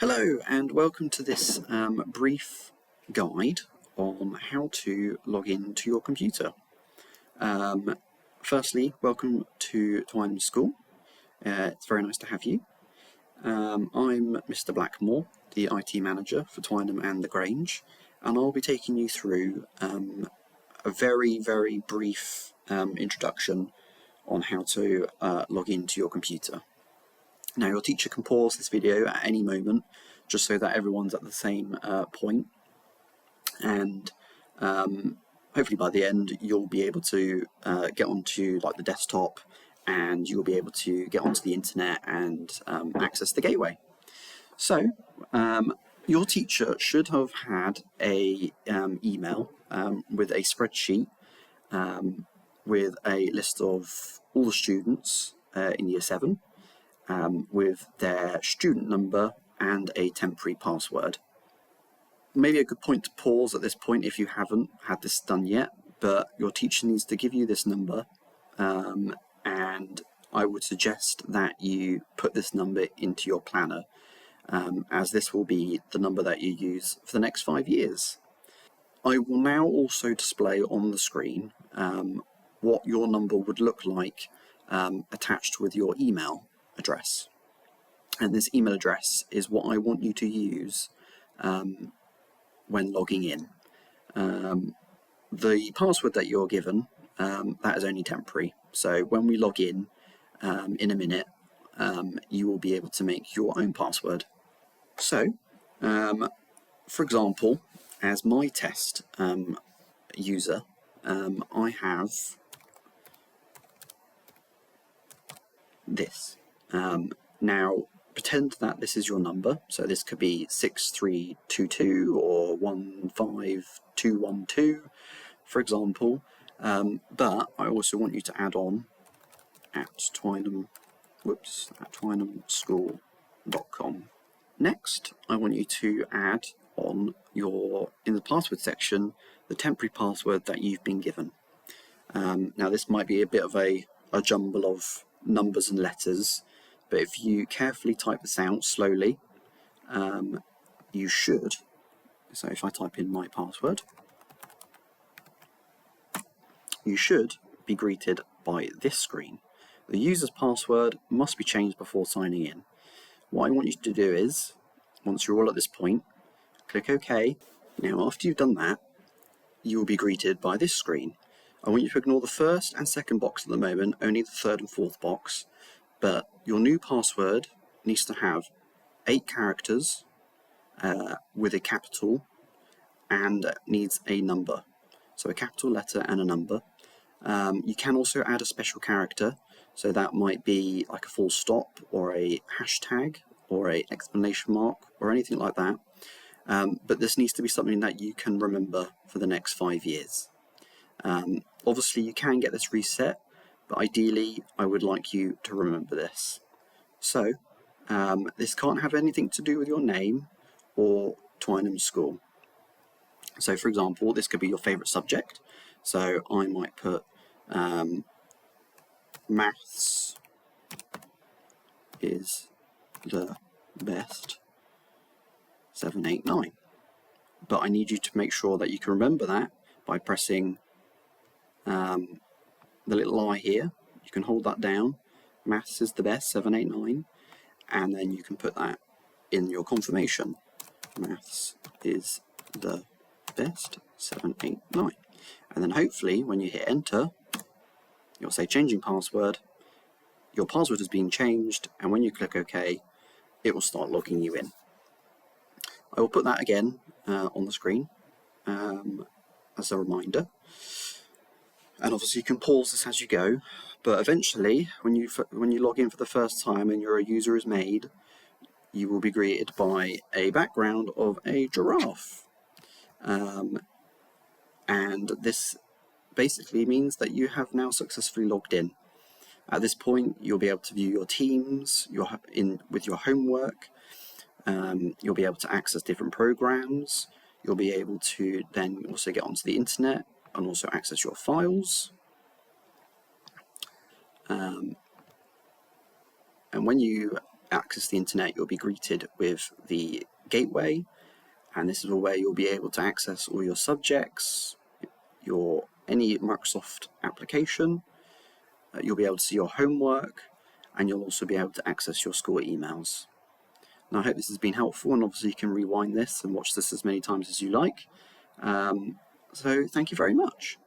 Hello and welcome to this brief guide on how to log into your computer. Firstly, welcome to Twynham School. It's very nice to have you. I'm Mr. Blackmore, the IT manager for Twynham and the Grange, and I'll be taking you through a very brief introduction on how to log into your computer. Now, your teacher can pause this video at any moment just so that everyone's at the same point, and hopefully by the end you'll be able to get onto the desktop, and you'll be able to get onto the internet and access the gateway. So your teacher should have had a email with a spreadsheet with a list of all the students in Year 7. With their student number and a temporary password. Maybe a good point to pause at this point if you haven't had this done yet, but your teacher needs to give you this number, and I would suggest that you put this number into your planner, as this will be the number that you use for the next 5 years. I will now also display on the screen what your number would look like attached with your email address, and this email address is what I want you to use when logging in. The password that you're given, that is only temporary, so when we log in a minute, you will be able to make your own password. So for example, as my test user, I have this. Now, pretend that this is your number, so this could be 6322 or 15212, for example, but I also want you to add on at twynhamschool.com. Next, I want you to add on in the password section, the temporary password that you've been given. Now, this might be a bit of a jumble of numbers and letters, but if you carefully type this out slowly, you should. So if I type in my password, you should be greeted by this screen. The user's password must be changed before signing in. What I want you to do is, once you're all at this point, click OK. Now, after you've done that, you will be greeted by this screen. I want you to ignore the first and second box at the moment, only the third and fourth box, but your new password needs to have 8 characters with a capital, and needs a number. So a capital letter and a number. You can also add a special character, so that might be like a full stop or a hashtag or an exclamation mark or anything like that. But this needs to be something that you can remember for the next 5 years. Obviously you can get this reset, but ideally I would like you to remember this. So this can't have anything to do with your name or Twynham School. So for example, this could be your favourite subject, so I might put maths is the best 789, but I need you to make sure that you can remember that by pressing the little I here. You can hold that down, maths is the best 789, and then you can put that in your confirmation, maths is the best 789, and then hopefully when you hit enter, you'll say changing password, your password has been changed, and when you click OK, it will start logging you in. I will put that again on the screen as a reminder. And obviously you can pause this as you go, but eventually when you log in for the first time and your user is made, you will be greeted by a background of a giraffe. And this basically means that you have now successfully logged in. At this point, you'll be able to view your teams, with your homework. You'll be able to access different programs. You'll be able to then also get onto the internet and also access your files. And when you access the internet, you'll be greeted with the gateway, and this is where you'll be able to access all your subjects, any Microsoft application. You'll be able to see your homework, and you'll also be able to access your school emails. Now, I hope this has been helpful, and obviously you can rewind this and watch this as many times as you like. So thank you very much.